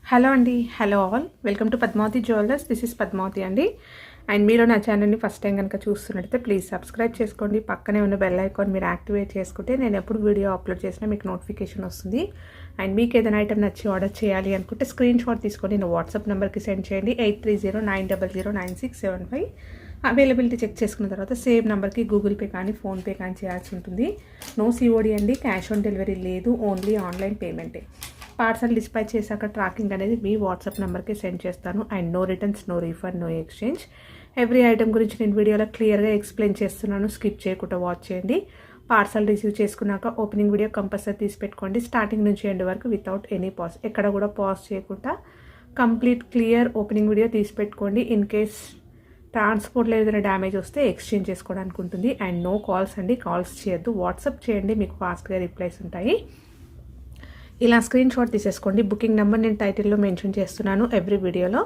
Hello అండి. Hello all. Welcome to Padmavati jewellers. This is Padmavati అండి. And మీరు నా ఛానల్ని ఫస్ట్ టైం కనుక చూస్తున్నట్టయితే ప్లీజ్ సబ్స్క్రైబ్ చేసుకోండి. పక్కనే ఉన్న బెల్ ఐకాన్ మీరు యాక్టివేట్ చేసుకుంటే నేను ఎప్పుడు వీడియో అప్లోడ్ చేసినా మీకు నోటిఫికేషన్ వస్తుంది. అండ్ మీకు ఏదైనా ఐటమ్ నచ్చి ఆర్డర్ చేయాలి అనుకుంటే స్క్రీన్ షాట్ తీసుకొని నా వాట్సాప్ నెంబర్కి సెండ్ చేయండి. 8309009675. అవైలబిలిటీ చెక్ చేసుకున్న తర్వాత సేమ్ నెంబర్కి గూగుల్ పే కానీ ఫోన్పే కానీ చేయాల్సి ఉంటుంది. నో సిఓడి అండి, క్యాష్ ఆన్ డెలివరీ లేదు, ఓన్లీ ఆన్లైన్ పేమెంటే. పార్సల్ డిస్పాచ్ చేశాక ట్రాకింగ్ అనేది మీ వాట్సాప్ నెంబర్కి సెండ్ చేస్తాను. And no returns, no refund, no exchange. Every item గురించి నేను వీడియోలో క్లియర్గా ఎక్స్ప్లెయిన్ చేస్తున్నాను. స్కిప్ చేయకుండా వాచ్ చేయండి. పార్సల్ రిసీవ్ చేసుకున్నాక ఓపెనింగ్ వీడియో కంపల్సరీ తీసి పెట్టుకోండి. స్టార్టింగ్ నుంచి ఎండ్ వరకు వితౌట్ ఎనీ పాజ్, ఎక్కడ కూడా పాజ్ చేయకుండా కంప్లీట్ క్లియర్ ఓపెనింగ్ వీడియో తీసి పెట్టుకోండి. ఇన్ కేస్ ట్రాన్స్పోర్ట్లో ఏదైనా డ్యామేజ్ వస్తే ఎక్స్చేంజ్ చేసుకోవడానికి ఉంటుంది. అండ్ నో కాల్స్ అండి, కాల్స్ చేయొద్దు, వాట్సాప్ చేయండి, మీకు ఫాస్ట్గా రిప్లైస్ ఉంటాయి. ఇలా స్క్రీన్ షాట్ తీసేసుకోండి. బుకింగ్ నెంబర్ నేను టైటిల్లో మెన్షన్ చేస్తున్నాను ఎవ్రీ వీడియోలో.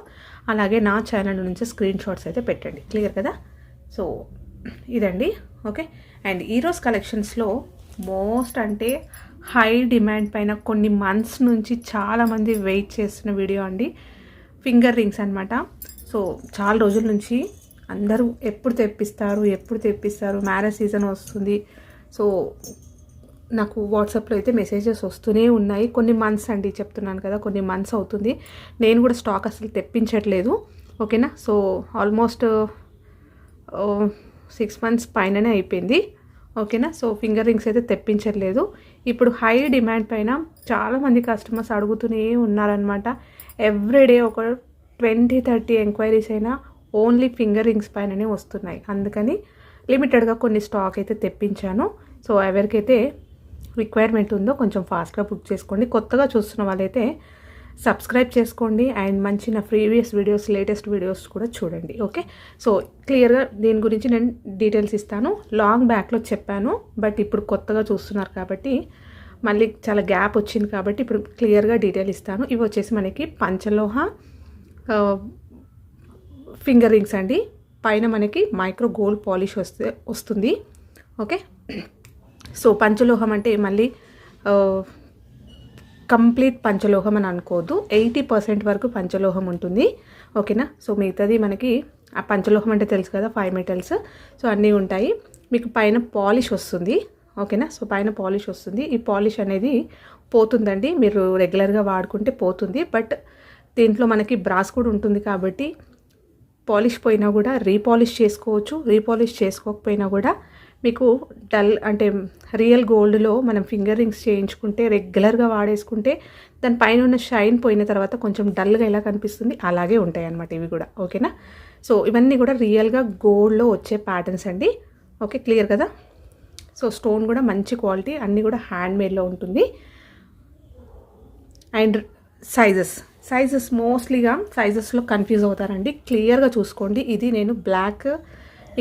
అలాగే నా ఛానల్ నుంచి స్క్రీన్ షాట్స్ అయితే పెట్టండి. క్లియర్ కదా? సో ఇదండి. ఓకే. అండ్ ఈరోజు కలెక్షన్స్లో మోస్ట్ అంటే హై డిమాండ్ పైన కొన్ని మంత్స్ నుంచి చాలామంది వెయిట్ చేస్తున్న వీడియో అండి. ఫింగర్ రింగ్స్ అనమాట. సో చాలా రోజుల నుంచి అందరూ ఎప్పుడు తెప్పిస్తారు, మ్యారేజ్ సీజన్ వస్తుంది. సో నాకు వాట్సాప్లో అయితే మెసేజెస్ వస్తూనే ఉన్నాయి. కొన్ని మంత్స్ అండి, చెప్తున్నాను కదా, కొన్ని మంత్స్ అవుతుంది. నేను కూడా స్టాక్ అసలు తెప్పించట్లేదు. ఓకేనా? సో ఆల్మోస్ట్ 6 months పైననే అయిపోయింది. ఓకేనా? సో ఫింగర్ రింగ్స్ అయితే తెప్పించట్లేదు. ఇప్పుడు హై డిమాండ్ పైన చాలామంది కస్టమర్స్ అడుగుతూనే ఉన్నారనమాట. ఎవ్రీడే ఒక 20-30 ఎంక్వైరీస్ అయినా ఓన్లీ ఫింగర్ రింగ్స్ పైననే వస్తున్నాయి. అందుకని లిమిటెడ్గా కొన్ని స్టాక్ అయితే తెప్పించాను. సో ఎవరికైతే రిక్వైర్మెంట్ ఉందో కొంచెం ఫాస్ట్గా బుక్ చేసుకోండి. కొత్తగా చూస్తున్న వాళ్ళైతే సబ్స్క్రైబ్ చేసుకోండి. అండ్ మంచి నా ప్రీవియస్ వీడియోస్, లేటెస్ట్ వీడియోస్ కూడా చూడండి. ఓకే. సో క్లియర్గా దీని గురించి నేను డీటెయిల్స్ ఇస్తాను. లాంగ్ బ్యాక్లో చెప్పాను, బట్ ఇప్పుడు కొత్తగా చూస్తున్నారు కాబట్టి మళ్ళీ చాలా గ్యాప్ వచ్చింది కాబట్టి ఇప్పుడు క్లియర్గా డీటెయిల్ ఇస్తాను. ఇవి వచ్చేసి మనకి పంచలోహ ఫింగర్ రింగ్స్ అండి. పైన మనకి మైక్రో గోల్డ్ పాలిష్ వస్తుంది. ఓకే. సో పంచలోహం అంటే మళ్ళీ కంప్లీట్ పంచలోహం అని అనుకోవద్దు. 80% వరకు పంచలోహం ఉంటుంది. ఓకేనా? సో మిగతాది మనకి ఆ పంచలోహం అంటే తెలుసు కదా, 5 metals. సో అన్నీ ఉంటాయి. మీకు పైన పాలిష్ వస్తుంది. ఓకేనా? సో పైన పాలిష్ వస్తుంది. ఈ పాలిష్ అనేది పోతుందండి, మీరు రెగ్యులర్గా వాడుకుంటే పోతుంది. బట్ దీంట్లో మనకి బ్రాస్ కూడా ఉంటుంది కాబట్టి పాలిష్ పోయినా కూడా రీపాలిష్ చేసుకోవచ్చు. రీపాలిష్ చేసుకోకపోయినా కూడా మీకు డల్ అంటే రియల్ గోల్డ్లో మనం ఫింగర్ రింగ్స్ చేయించుకుంటే రెగ్యులర్గా వాడేసుకుంటే దానిపైన ఉన్న షైన్ పోయిన తర్వాత కొంచెం డల్గా ఎలా కనిపిస్తుంది అలాగే ఉంటాయి అన్నమాట ఇవి కూడా. ఓకేనా? సో ఇవన్నీ కూడా రియల్గా గోల్డ్లో వచ్చే ప్యాటర్న్స్ అండి. ఓకే. క్లియర్ కదా? సో స్టోన్ కూడా మంచి క్వాలిటీ, అన్నీ కూడా హ్యాండ్మేడ్లో ఉంటుంది. అండ్ సైజెస్ మోస్ట్లీగా సైజెస్లో కన్ఫ్యూజ్ అవుతారండి. క్లియర్గా చూసుకోండి. ఇది నేను బ్లాక్,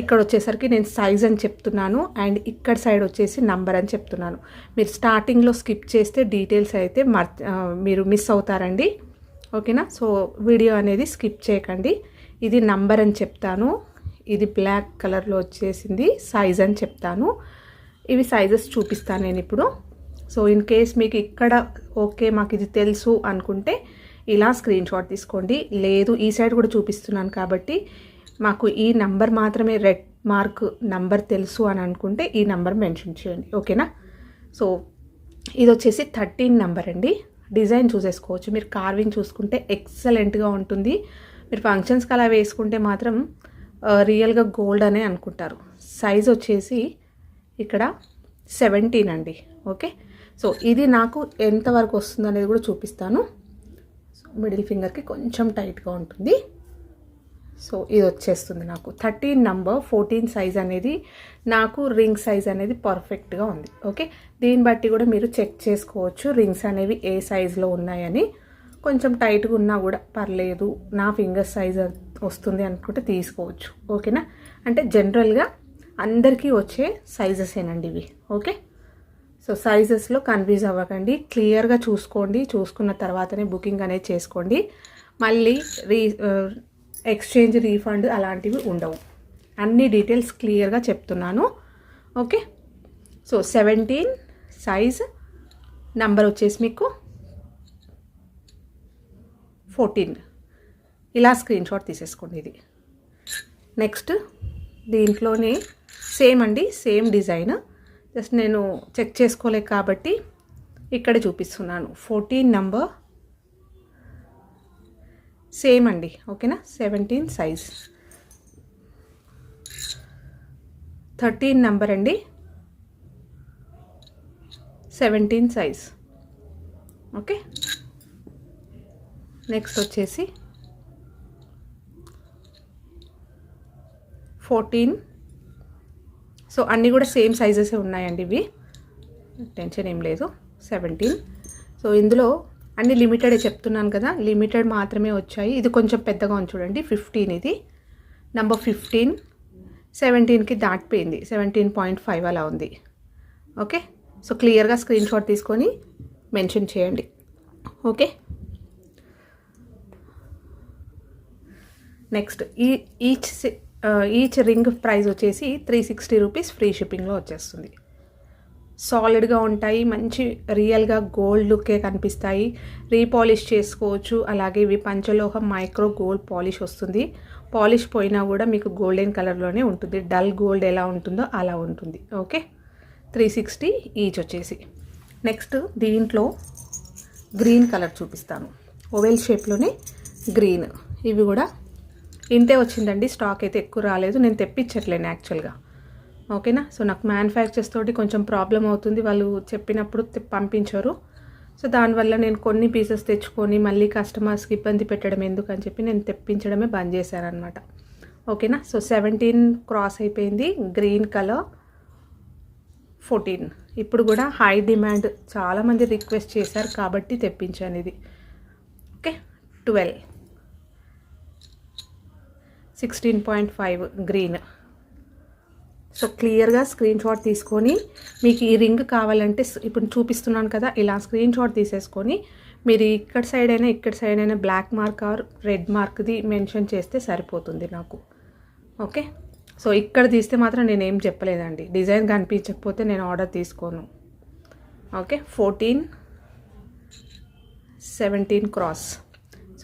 ఇక్కడ వచ్చేసరికి నేను సైజ్ అని చెప్తున్నాను, అండ్ ఇక్కడ సైడ్ వచ్చేసి నంబర్ అని చెప్తున్నాను. మీరు స్టార్టింగ్లో స్కిప్ చేస్తే డీటెయిల్స్ అయితే మీరు మిస్ అవుతారండి. ఓకేనా? సో వీడియో అనేది స్కిప్ చేయకండి. ఇది నంబర్ అని చెప్తాను, ఇది బ్లాక్ కలర్లో వచ్చేసింది సైజ్ అని చెప్తాను. ఇవి సైజెస్ చూపిస్తాను నేను ఇప్పుడు. సో ఇన్ కేస్ మీకు ఇక్కడ ఓకే మాకు ఇది తెలుసు అనుకుంటే ఇలా స్క్రీన్ షాట్ తీసుకోండి. లేదు ఈ సైడ్ కూడా చూపిస్తున్నాను కాబట్టి మాకు ఈ నంబర్ మాత్రమే, రెడ్ మార్క్ నంబర్ తెలుసు అని అనుకుంటే ఈ నంబర్ మెన్షన్ చేయండి. ఓకేనా? సో ఇది వచ్చేసి 13 నెంబర్ అండి. డిజైన్ చూసేసుకోవచ్చు. మీరు కార్వింగ్ చూసుకుంటే ఎక్సలెంట్గా ఉంటుంది. మీరు ఫంక్షన్స్కి అలా వేసుకుంటే మాత్రం రియల్గా గోల్డ్ అనే అనుకుంటారు. సైజ్ వచ్చేసి ఇక్కడ 17 అండి. ఓకే. సో ఇది నాకు ఎంతవరకు వస్తుంది అనేది కూడా చూపిస్తాను. మిడిల్ ఫింగర్కి కొంచెం టైట్గా ఉంటుంది. సో ఇది వచ్చేస్తుంది నాకు 13 నెంబర్. 14 సైజ్ అనేది నాకు రింగ్ సైజ్ అనేది పర్ఫెక్ట్గా ఉంది. ఓకే. దీన్ని బట్టి కూడా మీరు చెక్ చేసుకోవచ్చు రింగ్స్ అనేవి ఏ సైజులో ఉన్నాయని. కొంచెం టైట్గా ఉన్నా కూడా పర్లేదు, నా ఫింగర్ సైజ్ వస్తుంది అనుకుంటే తీసుకోవచ్చు. ఓకేనా? అంటే జనరల్గా అందరికీ వచ్చే సైజెస్ ఏనండి ఇవి. ఓకే. సో సైజెస్లో కన్ఫ్యూజ్ అవ్వకండి, క్లియర్గా చూసుకోండి. చూసుకున్న తర్వాతనే బుకింగ్ అనేది చేసుకోండి. మళ్ళీ ఎక్స్చేంజ్, రీఫండ్ అలాంటివి ఉండవు. అన్ని డీటెయిల్స్ క్లియర్గా చెప్తున్నాను. ఓకే. సో 17 సైజ్, నంబర్ వచ్చేసి మీకు 14 ఇలా స్క్రీన్ షాట్ తీసేసుకోండి. ఇది నెక్స్ట్ దీంట్లోనే సేమ్ అండి, సేమ్ డిజైన్, జస్ట్ నేను చెక్ చేసుకోలేదు కాబట్టి ఇక్కడ చూపిస్తున్నాను. 14 నంబర్ సేమ్ అండి, ఓకేనా. 17 సైజ్. 13 నంబర్ అండి, 17 సైజ్. ఓకే. నెక్స్ట్ వచ్చేసి 14. సో అన్నీ కూడా సేమ్ సైజెస్ ఉన్నాయండి, ఇవి టెన్షన్ ఏం లేదు. 17. సో ఇందులో అన్ని లిమిటెడే చెప్తున్నాను కదా, లిమిటెడ్ మాత్రమే వచ్చాయి. ఇది కొంచెం పెద్దగా ఉంది చూడండి, 15. ఇది నంబర్ 15. 17కి దాటిపోయింది, 17.5 అలా ఉంది. ఓకే. సో క్లియర్గా స్క్రీన్ షాట్ తీసుకొని మెన్షన్ చేయండి. Okay. Next each ring price వచ్చేసి 360 రూపీస్, ఫ్రీ షిప్పింగ్లో వచ్చేస్తుంది. సాలిడ్గా ఉంటాయి, మంచి రియల్గా గోల్డ్ లుక్కే కనిపిస్తాయి. రీపాలిష్ చేసుకోవచ్చు. అలాగే ఇవి పంచలోహం మైక్రో గోల్డ్ పాలిష్ వస్తుంది. పాలిష్ పోయినా కూడా మీకు గోల్డెన్ కలర్లోనే ఉంటుంది. డల్ గోల్డ్ ఎలా ఉంటుందో అలా ఉంటుంది. ఓకే. 360 ఈచ్ వచ్చేసి. నెక్స్ట్ దీంట్లో గ్రీన్ కలర్ చూపిస్తాను, ఓవెల్ షేప్లోనే గ్రీన్. ఇవి కూడా ఇంతే వచ్చిందండి, స్టాక్ అయితే ఎక్కువ రాలేదు. నేను తెప్పించట్లేను యాక్చువల్గా. ఓకేనా. సో నాకు మ్యానుఫ్యాక్చర్స్ తోటి కొంచెం ప్రాబ్లం అవుతుంది, వాళ్ళు చెప్పినప్పుడు పంపించారు. సో దానివల్ల నేను కొన్ని పీసెస్ తెచ్చుకొని మళ్ళీ కస్టమర్స్కి ఇబ్బంది పెట్టడం ఎందుకు అని చెప్పి నేను తెప్పించడమే బంద్ చేశాను అనమాట. ఓకేనా. సో 17 క్రాస్ అయిపోయింది, గ్రీన్ కలర్. 14 ఇప్పుడు కూడా హై డిమాండ్, చాలామంది రిక్వెస్ట్ చేశారు కాబట్టి తెప్పించాను ఇది. ఓకే. 12. 16.5 గ్రీన్. సో క్లియర్గా స్క్రీన్ షాట్ తీసుకొని మీకు ఈ రింగ్ కావాలంటే ఇప్పుడు చూపిస్తున్నాను కదా, ఇలా స్క్రీన్ షాట్ తీసేసుకొని మీరు ఇక్కడ సైడ్ అయినా బ్లాక్ మార్క్ ఆర్ రెడ్ మార్క్ది మెన్షన్ చేస్తే సరిపోతుంది నాకు. ఓకే. సో ఇక్కడ తీస్తే మాత్రం నేనేం చెప్పలేదండి, డిజైన్ కనిపించకపోతే నేను ఆర్డర్ తీసుకోను. ఓకే. 14, 17 క్రాస్.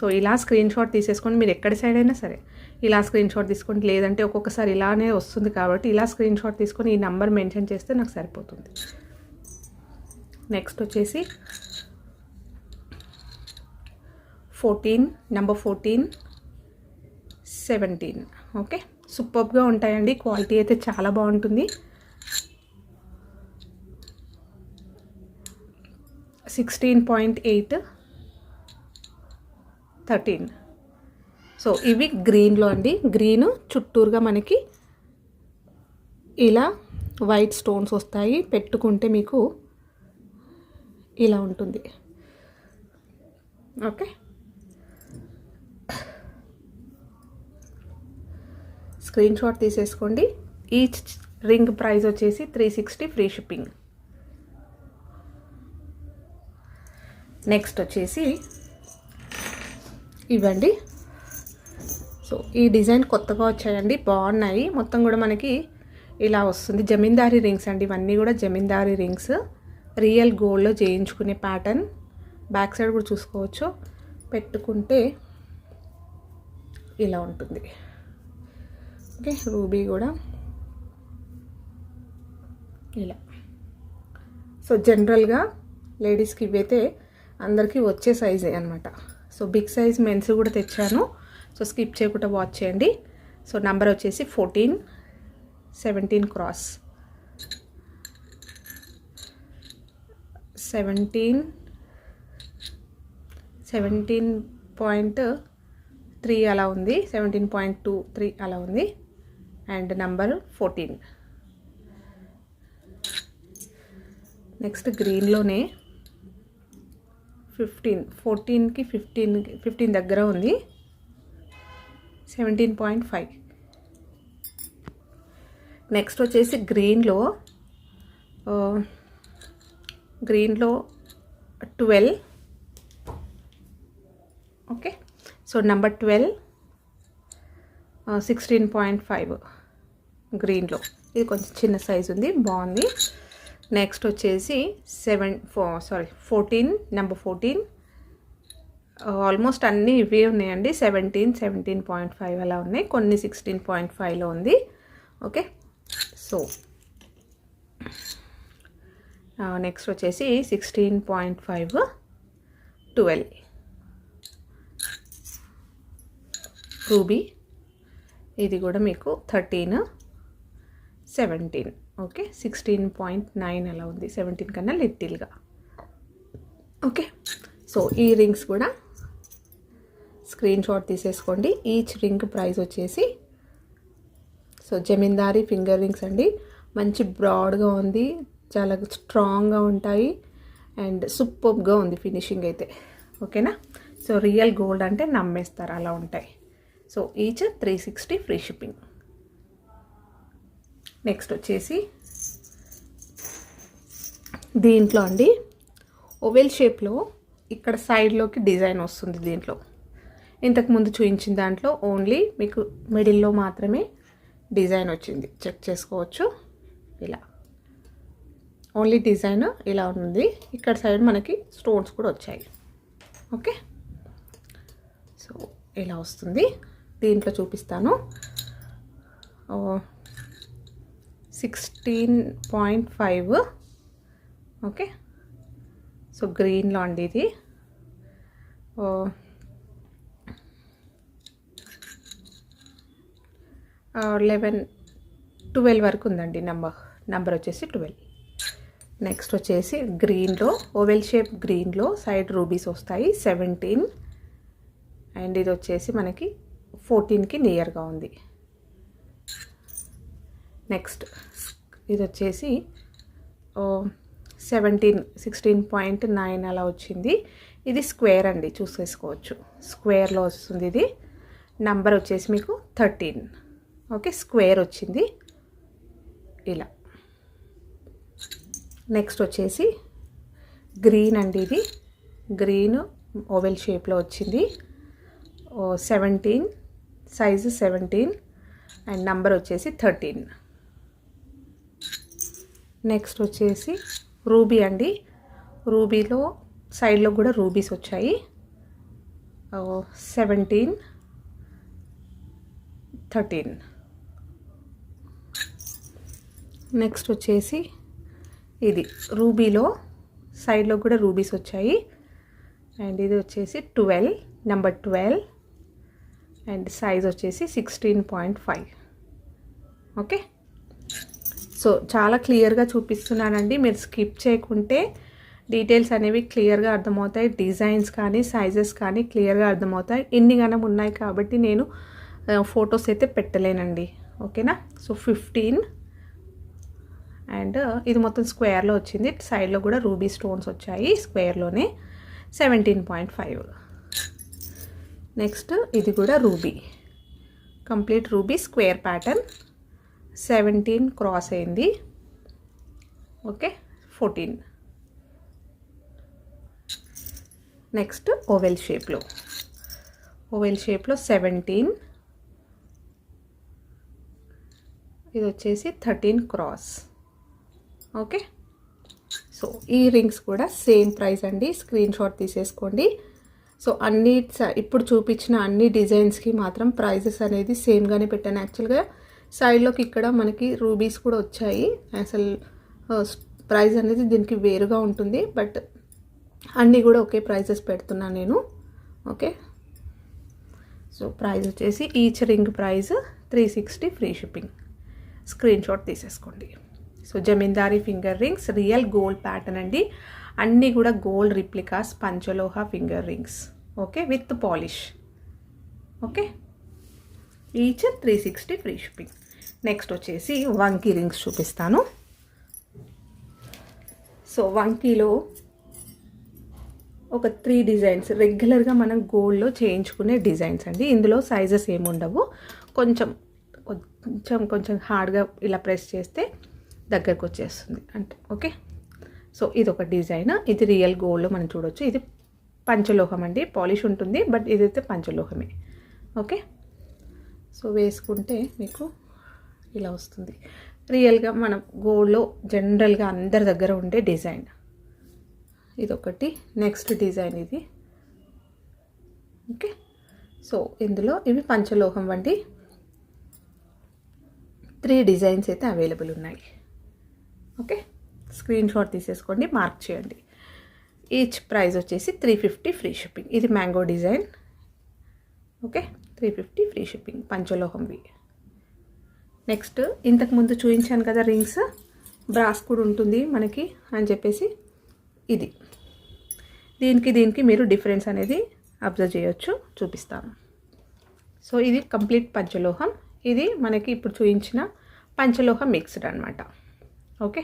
సో ఇలా స్క్రీన్ షాట్ తీసేసుకొని మీరు ఎక్కడి సైడ్ అయినా సరే ఇలా స్క్రీన్ షాట్ తీసుకోండి, లేదంటే ఒక్కొక్కసారి ఇలానే వస్తుంది కాబట్టి ఇలా స్క్రీన్ షాట్ తీసుకొని ఈ నెంబర్ మెన్షన్ చేస్తే నాకు సరిపోతుంది. నెక్స్ట్ వచ్చేసి 14 నంబర్ 14, 17. ఓకే. సూపర్గా ఉంటాయండి, క్వాలిటీ అయితే చాలా బాగుంటుంది. 16.8, 13. సో ఇవి గ్రీన్లో అండి, గ్రీన్ చుట్టూరుగా మనకి ఇలా వైట్ స్టోన్స్ వస్తాయి, పెట్టుకుంటే మీకు ఇలా ఉంటుంది. ఓకే. స్క్రీన్ షాట్ తీసేసుకోండి. ఈచ్ రింగ్ ప్రైస్ వచ్చేసి 360, ఫ్రీ షిప్పింగ్. నెక్స్ట్ వచ్చేసి ఇవ్వండి. సో ఈ డిజైన్ కొత్తగా వచ్చాయండి, బాగున్నాయి. మొత్తం కూడా మనకి ఇలా వస్తుంది. జమీందారీ రింగ్స్ అండి, ఇవన్నీ కూడా జమీందారీ రింగ్స్, రియల్ గోల్డ్లో చేయించుకునే ప్యాటర్న్. బ్యాక్ సైడ్ కూడా చూసుకోవచ్చు, పెట్టుకుంటే ఇలా ఉంటుంది. ఓకే. రూబీ కూడా ఇలా. సో జనరల్గా లేడీస్కి ఇవైతే అందరికీ వచ్చే సైజే అనమాట. సో బిగ్ సైజ్ మెన్స్ కూడా తెచ్చాను, సో స్కిప్ చేయకుండా వాచ్ చేయండి. సో నంబర్ వచ్చేసి 14, 17 క్రాస్. 17.3 అలా ఉంది, 17.23 అలా ఉంది. And number 14. నెక్స్ట్ గ్రీన్లోనే 15, 14కి 15 దగ్గర ఉంది, 17.5. నెక్స్ట్ వచ్చేసి గ్రీన్లో 12. ఓకే. సో నంబర్ 12, 16.5 గ్రీన్లో. ఇది కొంచెం చిన్న సైజు ఉంది, బాగుంది. నెక్స్ట్ వచ్చేసి 14 నంబర్ 14, ఆల్మోస్ట్ అన్నీ ఇవే ఉన్నాయండి. 17.5 అలా ఉన్నాయి, కొన్ని 16.5లో ఉంది. ఓకే, సో నెక్స్ట్ వచ్చేసి 16.5 12 రూబీ. ఇది కూడా మీకు 13 17. ఓకే, 16.9 అలా ఉంది, 17 కన్నా లిటిల్గా. ఓకే, సో ఈ రింగ్స్ కూడా స్క్రీన్ షాట్ తీసేసుకోండి. ఈచ్ రింగ్ ప్రైస్ వచ్చేసి, సో జమీందారీ ఫింగర్ రింగ్స్ అండి. మంచి బ్రాడ్గా ఉంది, చాలా స్ట్రాంగ్గా ఉంటాయి అండ్ సూపర్గా ఉంది ఫినిషింగ్ అయితే. ఓకేనా, సో రియల్ గోల్డ్ అంటే నమ్మేస్తారు, అలా ఉంటాయి. So each 360 free shipping. Next వచ్చేసి దీంట్లో అండి ఓవెల్ షేప్లో ఇక్కడ సైడ్లోకి డిజైన్ వస్తుంది. దీంట్లో ఇంతకుముందు చూపించిన దాంట్లో ఓన్లీ మీకు మిడిల్లో మాత్రమే డిజైన్ వచ్చింది, చెక్ చేసుకోవచ్చు. ఇలా ఓన్లీ డిజైన్ ఇలా ఉంది. ఇక్కడ సైడ్ మనకి స్టోన్స్ కూడా వచ్చాయి. ఓకే, సో ఇలా వస్తుంది. దీంట్లో చూపిస్తాను. 16.5. ఓకే, సో గ్రీన్లో అండి ఇది. 12 వరకు ఉందండి. నంబర్ వచ్చేసి 12. నెక్స్ట్ వచ్చేసి గ్రీన్లో, ఓవెల్ షేప్ గ్రీన్లో సైడ్ రూబీస్ వస్తాయి, 17. అండ్ ఇది వచ్చేసి మనకి 14కి నియర్గా ఉంది. నెక్స్ట్ ఇది వచ్చేసి 16.9 అలా వచ్చింది. ఇది స్క్వేర్ అండి, చూసేసుకోవచ్చు. స్క్వేర్లో వస్తుంది ఇది. నంబర్ వచ్చేసి మీకు 13. ఓకే, స్క్వేర్ వచ్చింది ఇలా. నెక్స్ట్ వచ్చేసి గ్రీన్ అండి, ఇది గ్రీన్ ఓవెల్ షేప్లో వచ్చింది. 17, సైజు 17 అండ్ నంబర్ వచ్చేసి 13. నెక్స్ట్ వచ్చేసి రూబీ అండి. రూబీలో సైడ్లో కూడా రూబీస్ వచ్చాయి. 17, 13. నెక్స్ట్ వచ్చేసి ఇది రూబీలో సైడ్లో కూడా రూబీస్ వచ్చాయి. అండ్ ఇది వచ్చేసి 12, నెంబర్ 12 అండ్ సైజ్ వచ్చేసి 16.5. ఓకే, సో చాలా క్లియర్గా చూపిస్తున్నానండి. మీరు స్కిప్ చేయకుంటే డీటెయిల్స్ అనేవి క్లియర్గా అర్థమవుతాయి. డిజైన్స్ కానీ సైజెస్ కానీ క్లియర్గా అర్థమవుతాయి. ఇన్ని గణం ఉన్నాయి కాబట్టి నేను ఫొటోస్ అయితే పెట్టలేనండి. ఓకేనా, సో 15 అండ్ ఇది మొత్తం స్క్వేర్లో వచ్చింది. సైడ్లో కూడా రూబీ స్టోన్స్ వచ్చాయి స్క్వేర్లోనే. 17.5. నెక్స్ట్ ఇది కూడా ruby, complete ruby square pattern. 17 cross అయింది. ఓకే, 14. నెక్స్ట్ ఓవెల్ షేప్లో 17. ఇది వచ్చేసి 13 క్రాస్. ఓకే, సో ఈ రింగ్స్ కూడా సేమ్ ప్రైస్ అండి, స్క్రీన్ షాట్ తీసేసుకోండి. సో అన్ని ఇప్పుడు చూపించిన అన్ని డిజైన్స్కి మాత్రం ప్రైజెస్ అనేది సేమ్గానే పెట్టాను. యాక్చువల్గా సైడ్లోకి ఇక్కడ మనకి రూబీస్ కూడా వచ్చాయి. అసలు ప్రైస్ అనేది దీనికి వేరుగా ఉంటుంది, బట్ అన్నీ కూడా ఒకే ప్రైజెస్ పెడుతున్నాను నేను. ఓకే, సో ప్రైస్ వచ్చేసి each ring price 360 free shipping. Screenshot తీసేసుకోండి. సో జమీందారీ finger rings real gold pattern అండి. అన్నీ కూడా gold replicas panchaloha finger rings. Okay, with polish. Okay, each 360 free shipping. Next వచ్చేసి వంకీ రింగ్స్ చూపిస్తాను. సో వంకీలో ఒక 3 డిజైన్స్ రెగ్యులర్గా మనం గోల్డ్లో చేయించుకునే డిజైన్స్ అండి. ఇందులో సైజెస్ ఏమి ఉండవు. కొంచెం హార్డ్గా ఇలా ప్రెస్ చేస్తే దగ్గరకు వచ్చేస్తుంది అంటే. ఓకే, సో ఇది ఒక డిజైన్. ఇది రియల్ గోల్డ్ మనం చూడొచ్చు. ఇది పంచలోహం అండి, పాలిష్ ఉంటుంది, బట్ ఇదైతే పంచలోహమే. ఓకే, సో వేసుకుంటే మీకు ఇలా వస్తుంది. రియల్గా మనం గోల్డ్లో జనరల్గా అందరి దగ్గర ఉండే డిజైన్ ఇదొకటి. నెక్స్ట్ డిజైన్ ఇది ఓకే. సో ఇందులో ఇవి పంచలోహం వంటి 3 డిజైన్స్ అయితే అవైలబుల్ ఉన్నాయి. ఓకే, స్క్రీన్ షాట్ తీసేసుకోండి, మార్క్ చేయండి. ఈచ్ ప్రైస్ వచ్చేసి 350 ఫ్రీ షిప్పింగ్. ఇది mango design. Okay, 350 free shipping పంచలోహంవి. నెక్స్ట్ ఇంతకుముందు చూపించాను కదా రింగ్స్, బ్రాస్ కూడా ఉంటుంది మనకి అని చెప్పేసి, ఇది దీనికి మీరు డిఫరెన్స్ అనేది అబ్జర్వ్ చేయొచ్చు, చూపిస్తాను. సో ఇది కంప్లీట్ పంచలోహం, ఇది మనకి ఇప్పుడు చూపించిన పంచలోహం మిక్స్డ్ అనమాట. ఓకే,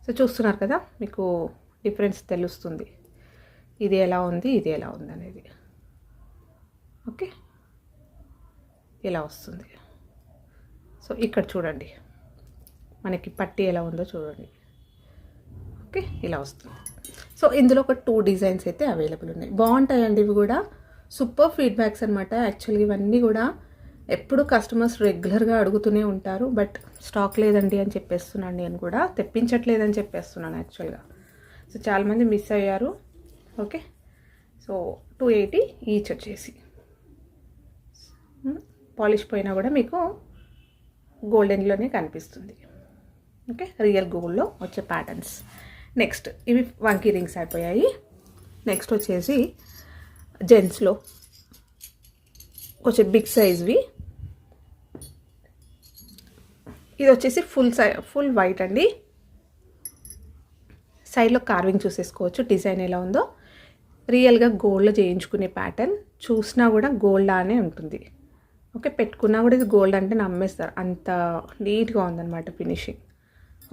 సో చూస్తున్నారు కదా, మీకు డిఫరెన్స్ తెలుస్తుంది, ఇది ఎలా ఉంది ఇది ఎలా ఉంది అనేది. ఓకే, ఇలా వస్తుంది. సో ఇక్కడ చూడండి మనకి పట్టి ఎలా ఉందో చూడండి. ఓకే, ఇలా వస్తుంది. సో ఇందులో ఒక 2 డిజైన్స్ అయితే అవైలబుల్ ఉన్నాయి. బాగుంటాయండి ఇవి కూడా, సూపర్ ఫీడ్బ్యాక్స్ అనమాట. యాక్చువల్గా ఇవన్నీ కూడా ఎప్పుడు కస్టమర్స్ రెగ్యులర్గా అడుగుతూనే ఉంటారు, బట్ స్టాక్ లేదండి అని చెప్పేస్తున్నాను, నేను కూడా తెప్పించట్లేదని చెప్పేస్తున్నాను యాక్చువల్గా. సో చాలామంది మిస్ అయ్యారు. ఓకే, సో 280 ఈచ్ వచ్చేసి. పాలిష్ పోయినా కూడా మీకు గోల్డెన్లోనే కనిపిస్తుంది. ఓకే, రియల్ గోల్డ్లో వచ్చే ప్యాటర్న్స్. నెక్స్ట్ ఇవి వంకీ రింగ్స్ అయిపోయాయి. నెక్స్ట్ వచ్చేసి జెంట్స్లో కొంచెం బిగ్ సైజ్వి. ఇది వచ్చేసి ఫుల్ వైట్ అండి. సైడ్లో కార్వింగ్ చూసేసుకోవచ్చు, డిజైన్ ఎలా ఉందో. రియల్గా గోల్డ్లో చేయించుకునే ప్యాటర్న్, చూసినా కూడా గోల్డ్ లానే ఉంటుంది. ఓకే, పెట్టుకున్నా కూడా ఇది గోల్డ్ అంటే నమ్మేస్తారు, అంత నీట్గా ఉందన్నమాట ఫినిషింగ్.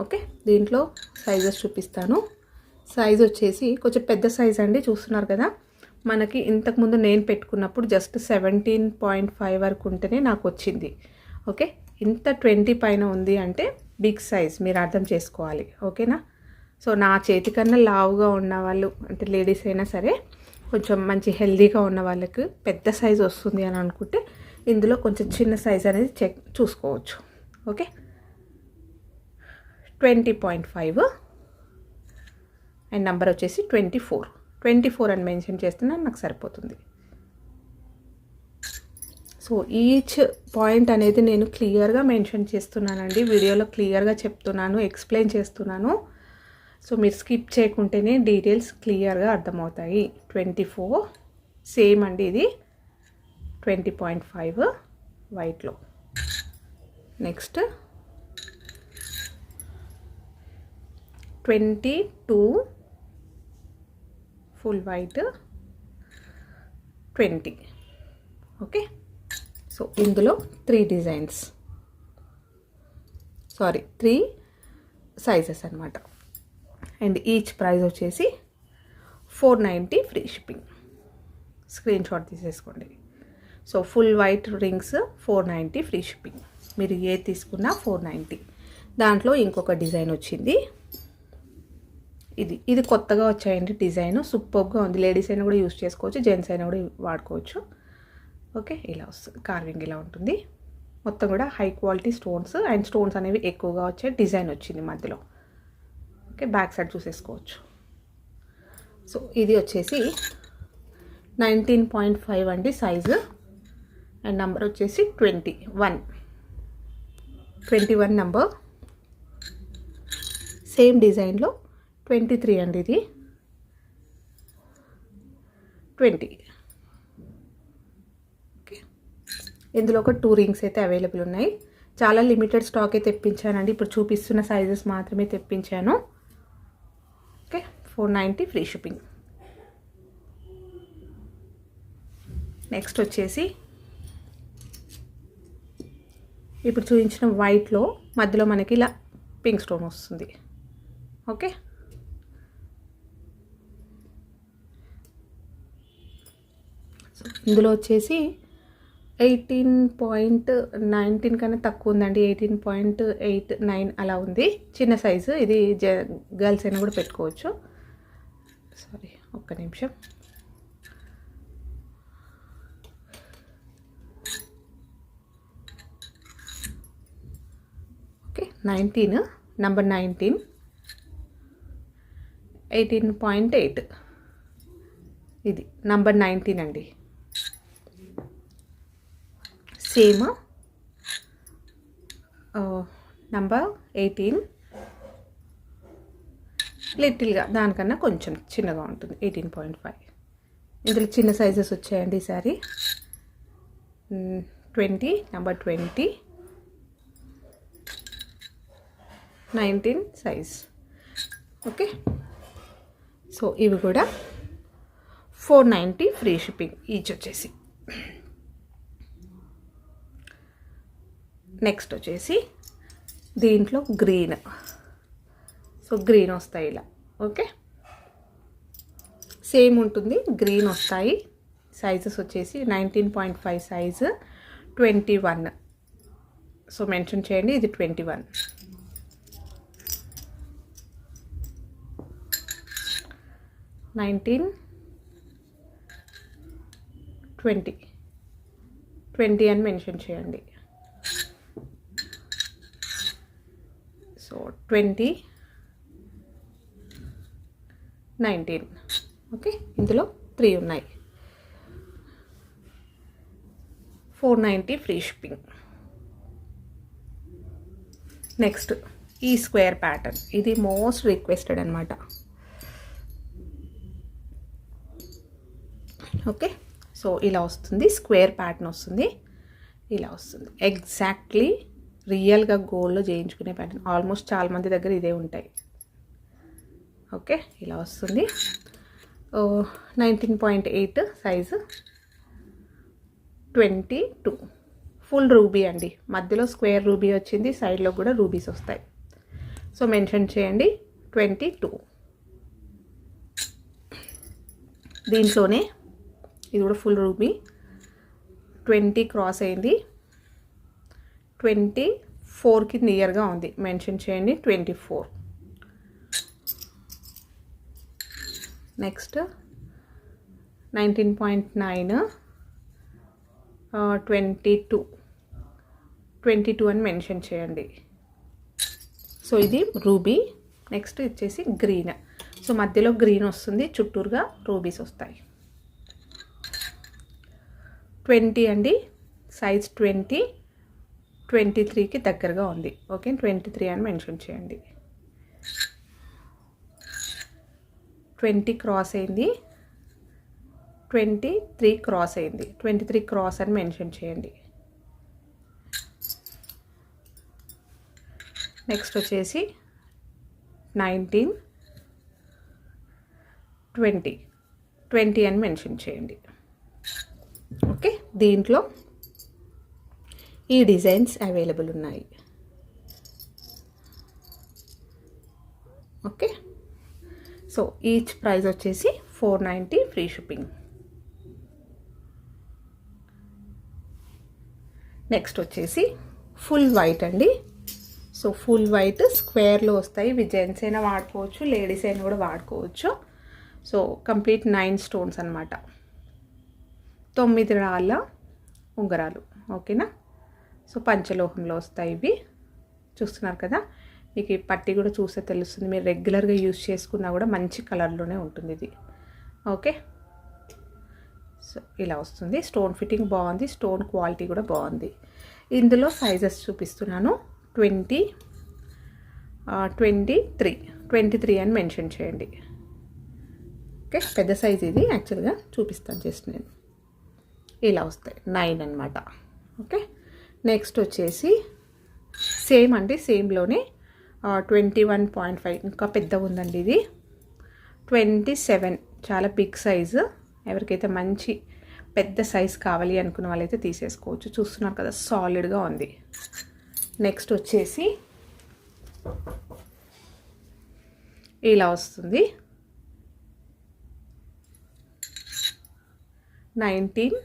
ఓకే, దీంట్లో సైజెస్ చూపిస్తాను. సైజ్ వచ్చేసి కొంచెం పెద్ద సైజ్ అండి, చూస్తున్నారు కదా. మనకి ఇంతకుముందు నేను పెట్టుకున్నప్పుడు జస్ట్ 17.5 వరకు ఉంటేనే నాకు వచ్చింది. ఓకే, ఇంత 20 పైన ఉంది అంటే బిగ్ సైజ్, మీరు అర్థం చేసుకోవాలి. ఓకేనా. సో నా చేతి కన్నా లావుగా ఉన్న వాళ్ళు, అంటే లేడీస్ అయినా సరే, కొంచెం మంచి హెల్దీగా ఉన్న వాళ్ళకి పెద్ద సైజ్ వస్తుంది అని అనుకుంటే ఇందులో కొంచెం చిన్న సైజ్ అనేది చూసుకోవచ్చు. ఓకే, 20.5 అండ్ నెంబర్ వచ్చేసి 24 అని మెన్షన్ చేస్తున్నా నాకు సరిపోతుంది. సో ఈచ్ పాయింట్ అనేది నేను క్లియర్గా మెన్షన్ చేస్తున్నానండి, వీడియోలో క్లియర్గా చెప్తున్నాను, ఎక్స్ప్లెయిన్ చేస్తున్నాను. సో మీరు స్కిప్ చేయకుంటేనే డీటెయిల్స్ క్లియర్గా అర్థమవుతాయి. 24 సేమ్ అండి, ఇది 20.5 వైట్లో. Next 22 full white, 20. Okay, so ఇందులో 3 డిజైన్స్, 3 సైజెస్ అనమాట. అండ్ ఈచ్ ప్రైస్ వచ్చేసి 490 ఫ్రీ షిప్పింగ్. స్క్రీన్ షాట్ తీసేసుకోండి. So full white rings 490 free shipping. మీరు ఏ తీసుకున్నా 490. దాంట్లో ఇంకొక డిజైన్ వచ్చింది, ఇది కొత్తగా వచ్చాయండి డిజైన్, సూపర్గా ఉంది. లేడీస్ అయినా కూడా యూజ్ చేసుకోవచ్చు, జెంట్స్ అయినా కూడా వాడుకోవచ్చు. ఓకే, ఇలా వస్తుంది, కార్వింగ్ ఇలా ఉంటుంది. మొత్తం కూడా high quality stones, and stones అనేవి ఎక్కువగా వచ్చే డిజైన్ వచ్చింది మధ్యలో. ఓకే, బ్యాక్ సైడ్ చూసేసుకోవచ్చు. సో ఇది వచ్చేసి 19.5 అండి సైజు, అండ్ నెంబర్ వచ్చేసి 21 నెంబర్. సేమ్ డిజైన్లో 23 అండి, ఇది 20. ఓకే, ఇందులో ఒక 2 రింగ్స్ అయితే అవైలబుల్ ఉన్నాయి. చాలా లిమిటెడ్ స్టాక్ అయితే తెప్పించానండి, ఇప్పుడు చూపిస్తున్న సైజెస్ మాత్రమే తెప్పించాను. Okay, 490 free shipping. నెక్స్ట్ వచ్చేసి ఇప్పుడు చూపించిన వైట్లో మధ్యలో మనకి ఇలా పింక్ స్టోన్ వస్తుంది. ఓకే, ఇందులో వచ్చేసి 18.19 కన్నా తక్కువ ఉందండి, 18.89 అలా ఉంది. చిన్న సైజు ఇది, గర్ల్స్ అయినా కూడా పెట్టుకోవచ్చు. సారీ, ఒక్క నిమిషం. ఓకే, 19 నెంబర్ 19, 18.8 ఇది నెంబర్ 19 అండి. సేమ్ నంబర్ 18 లిటిల్గా దానికన్నా కొంచెం చిన్నగా ఉంటుంది 18.5. ఇందులో చిన్న సైజెస్ వచ్చాయండి ఈసారి. 20 నంబర్ 20 19 సైజ్. ఓకే, సో ఇవి కూడా 490 ఫ్రీ షిప్పింగ్ ఈచ్ వచ్చేసి. నెక్స్ట్ వచ్చేసి దీంట్లో గ్రీన్. సో గ్రీన్ వస్తాయి ఇలా. ఓకే, సేమ్ ఉంటుంది, గ్రీన్ వస్తాయి. సైజెస్ వచ్చేసి 19.5 సైజు, 21. సో మెన్షన్ చేయండి, ఇది 21. 19 20 అని మెన్షన్ చేయండి. సో 20 19. ఓకే, ఇందులో 3 ఉన్నాయి. 490 ఫ్రీ షిప్పింగ్. నెక్స్ట్ ఈ స్క్వేర్ ప్యాటర్న్, ఇది మోస్ట్ రిక్వెస్టెడ్ అనమాట. ఓకే, సో ఇలా వస్తుంది, స్క్వేర్ ప్యాటర్న్ వస్తుంది, ఇలా వస్తుంది. ఎగ్జాక్ట్లీ రియల్గా గోల్డ్లో చేయించుకునే ప్యాటర్న్. ఆల్మోస్ట్ చాలామంది దగ్గర ఇదే ఉంటాయి. ఓకే, ఇలా వస్తుంది. 19.8 సైజు, 22. ఫుల్ రూబీ అండి, మధ్యలో స్క్వేర్ రూబీ వచ్చింది, సైడ్లో కూడా రూబీస్ వస్తాయి. సో మెన్షన్ చేయండి 22. దీంట్లోనే ఇది కూడా ఫుల్ రూబీ, 20 క్రాస్ అయింది, 24కి నియర్గా ఉంది. మెన్షన్ చేయండి 24. నెక్స్ట్ 19.9 22 అని మెన్షన్ చేయండి. సో ఇది రూబీ. నెక్స్ట్ వచ్చేసి గ్రీన్. సో మధ్యలో గ్రీన్ వస్తుంది, చుట్టూరుగా రూబీస్ వస్తాయి. 20 అండి, సైజ్ 20, 23కి దగ్గరగా ఉంది. ఓకే, 23 అని మెన్షన్ చేయండి. 20 క్రాస్ అయింది, 23 క్రాస్ అయింది, 23 క్రాస్ అని మెన్షన్ చేయండి. నెక్స్ట్ వచ్చేసి 19 20 అని మెన్షన్ చేయండి. ఓకే, దీంట్లో ఈ డిజైన్స్ అవైలబుల్ ఉన్నాయి. ఓకే, సో ఈచ్ ప్రైస్ వచ్చేసి 490 ఫ్రీ షిప్పింగ్. నెక్స్ట్ వచ్చేసి ఫుల్ వైట్ అండి. సో ఫుల్ వైట్ స్క్వేర్లో వస్తాయి. ఇవి జెంట్స్ అయినా వాడుకోవచ్చు, లేడీస్ అయినా కూడా వాడుకోవచ్చు. సో కంప్లీట్ 9 స్టోన్స్ అనమాట, 9 రాళ్ళ ఉంగరాలు. ఓకేనా, సో పంచలోహంలో వస్తాయి ఇవి. చూస్తున్నారు కదా, మీకు ఈ పట్టి కూడా చూస్తే తెలుస్తుంది. మీరు రెగ్యులర్గా యూజ్ చేసుకున్నా కూడా మంచి కలర్లోనే ఉంటుంది ఇది. ఓకే, సో ఇలా వస్తుంది. స్టోన్ ఫిట్టింగ్ బాగుంది, స్టోన్ క్వాలిటీ కూడా బాగుంది. ఇందులో సైజెస్ చూపిస్తున్నాను. 20 23 అని మెన్షన్ చేయండి. ఓకే, పెద్ద సైజ్ ఇది యాక్చువల్గా చూపిస్తాను జస్ట్ నేను. ఇలా వస్తాయి 9 అనమాట. ఓకే, నెక్స్ట్ వచ్చేసి సేమ్ అండి, సేమ్లోనే 21.5 ఇంకా పెద్దగా ఉందండి ఇది. 27 చాలా బిగ్ సైజు. ఎవరికైతే మంచి పెద్ద సైజ్ కావాలి అనుకున్న వాళ్ళైతే తీసేసుకోవచ్చు. చూస్తున్నారు కదా, సాలిడ్గా ఉంది. నెక్స్ట్ వచ్చేసి ఇలా వస్తుంది. 19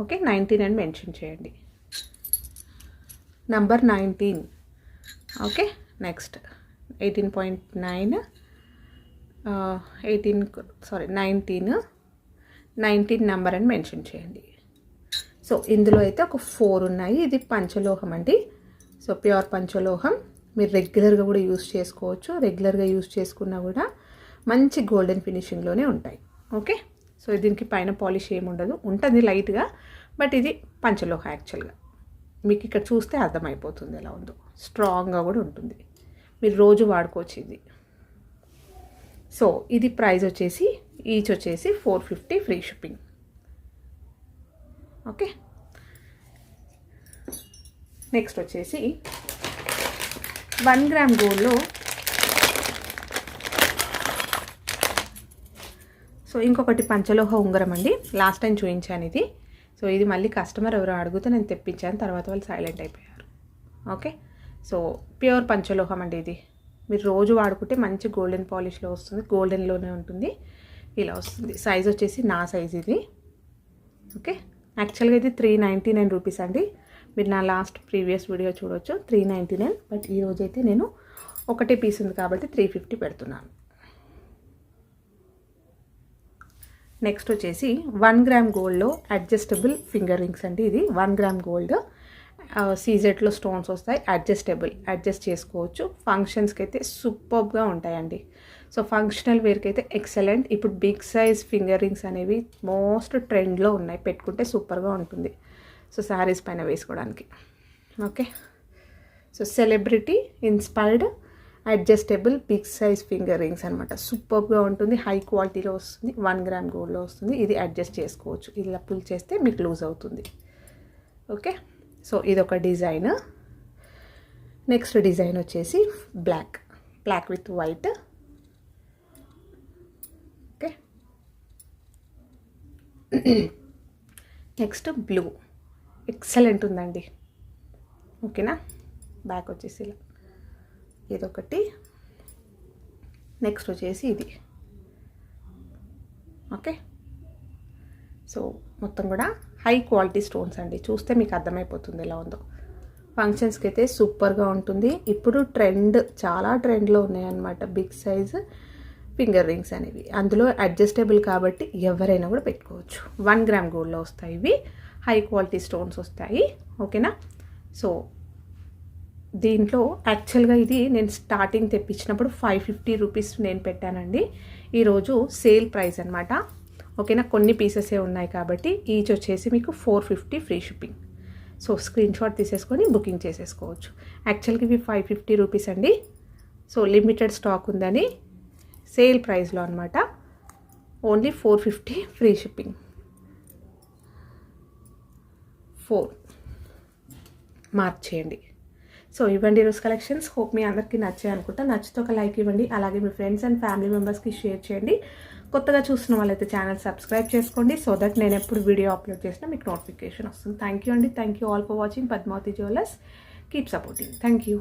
ఓకే, 19 అని మెన్షన్ చేయండి. నంబర్ 19. ఓకే, నెక్స్ట్ 18.9 19 నెంబర్ అని మెన్షన్ చేయండి. సో ఇందులో అయితే ఒక 4 ఉన్నాయి. ఇది పంచలోహం అండి. సో ప్యూర్ పంచలోహం. మీరు రెగ్యులర్గా కూడా యూస్ చేసుకోవచ్చు. రెగ్యులర్గా యూస్ చేసుకున్నా కూడా మంచి గోల్డెన్ ఫినిషింగ్లోనే ఉంటాయి. ఓకే, సో దీనికి పైన పాలిష్ ఏమి ఉండదు, ఉంటుంది లైట్గా, బట్ ఇది పంచలోహ యాక్చువల్గా. మీకు ఇక్కడ చూస్తే అర్థమైపోతుంది ఎలా ఉందో. స్ట్రాంగ్గా కూడా ఉంటుంది, మీరు రోజు వాడుకోవచ్చు ఇది. సో ఇది ప్రైస్ వచ్చేసి ఈచ్ వచ్చేసి 450 ఫ్రీ షిప్పింగ్. ఓకే, నెక్స్ట్ వచ్చేసి 1 గ్రామ్ గోల్డ్లో సో ఇంకొకటి పంచలోహ ఉంగరం అండి. లాస్ట్ టైం చూపించాను ఇది. సో ఇది మళ్ళీ కస్టమర్ ఎవరో అడిగితే నేను తెప్పించాను, తర్వాత వాళ్ళు సైలెంట్ అయిపోయారు. ఓకే, సో ప్యూర్ పంచలోహం అండి ఇది. మీరు రోజు వాడుకుంటే మంచి గోల్డెన్ పాలిష్లో వస్తుంది, గోల్డెన్లోనే ఉంటుంది, ఇలా వస్తుంది. సైజ్ వచ్చేసి నా సైజ్ ఇది. ఓకే, యాక్చువల్గా ఇది 399 రూపీస్ అండి. మీరు నా లాస్ట్ ప్రీవియస్ వీడియో చూడవచ్చు, 399. బట్ ఈరోజైతే నేను ఒకటే పీస్ ఉంది కాబట్టి 350 పెడుతున్నాను. నెక్స్ట్ వచ్చేసి 1 గ్రామ్ గోల్డ్లో అడ్జస్టబుల్ ఫింగర్ రింగ్స్ అండి. ఇది 1 గ్రామ్ గోల్డ్, సీజెట్లో స్టోన్స్ వస్తాయి, అడ్జస్ట్ చేసుకోవచ్చు. ఫంక్షన్స్కి అయితే సూపర్గా ఉంటాయండి. సో ఫంక్షనల్ వేర్కి అయితే ఎక్సలెంట్. ఇప్పుడు బిగ్ సైజ్ ఫింగర్ రింగ్స్ అనేవి మోస్ట్ ట్రెండ్లో ఉన్నాయి, పెట్టుకుంటే సూపర్గా ఉంటుంది. సో శారీస్ పైన వేసుకోవడానికి. Okay, so celebrity inspired adjustable big size finger rings అనమాట. సూపర్గా ఉంటుంది, హై క్వాలిటీలో వస్తుంది, 1 గ్రామ్ గోల్డ్లో వస్తుంది. ఇది అడ్జస్ట్ చేసుకోవచ్చు, ఇలా పుల్ చేస్తే మీకు లూజ్ అవుతుంది. ఓకే, సో ఇదొక డిజైన్. నెక్స్ట్ డిజైన్ వచ్చేసి black with white. Okay, next blue, excellent ఉందండి. ఓకేనా, బ్యాక్ వచ్చేసి ఇలా ఇదొకటి. నెక్స్ట్ వచ్చేసి ఇది. ఓకే, సో మొత్తం కూడా హై క్వాలిటీ స్టోన్స్ అండి. చూస్తే మీకు అర్థమైపోతుంది ఎలా ఉందో. ఫంక్షన్స్కి అయితే సూపర్గా ఉంటుంది. ఇప్పుడు చాలా ట్రెండ్లో ఉన్నాయన్నమాట బిగ్ సైజ్ ఫింగర్ రింగ్స్ అనేవి. అందులో అడ్జస్టబుల్ కాబట్టి ఎవరైనా కూడా పెట్టుకోవచ్చు. 1 గ్రామ్ గోల్డ్లో వస్తాయి ఇవి, హై క్వాలిటీ స్టోన్స్ వస్తాయి. ఓకేనా, సో దీంట్లో యాక్చువల్గా ఇది నేను స్టార్టింగ్ తెప్పించినప్పుడు 550 రూపీస్ నేను పెట్టానండి. ఈరోజు సేల్ ప్రైస్ అనమాట. ఓకేనా, కొన్ని పీసెసే ఉన్నాయి కాబట్టి ఈచ్ వచ్చేసి మీకు 450 free shipping. So screen shot తీసేసుకొని బుకింగ్ చేసేసుకోవచ్చు. యాక్చువల్గా ఇవి 550 రూపీస్ అండి. సో లిమిటెడ్ స్టాక్ ఉందని సేల్ ప్రైస్లో అనమాట. Only 450 free shipping. 4 మార్క్ చేయండి. సో ఇవ్వండి ఈరోజు కలెక్షన్స్. హోప్ మీ అందరికీ నచ్చాయి అనుకుంటా. నచ్చితే ఒక లైక్ ఇవ్వండి, అలాగే మీ ఫ్రెండ్స్ అండ్ ఫ్యామిలీ మెంబర్స్కి షేర్ చేయండి. కొత్తగా చూస్తున్న వాళ్ళైతే ఛానల్ సబ్స్క్రైబ్ చేసుకోండి, సో దట్ నేను ఎప్పుడు వీడియో అప్లోడ్ చేసినా మీకు నోటిఫికేషన్ వస్తుంది. థ్యాంక్ యూ అండి. Thank you all for watching Padmavathi jewellers. Keep supporting. Thank you.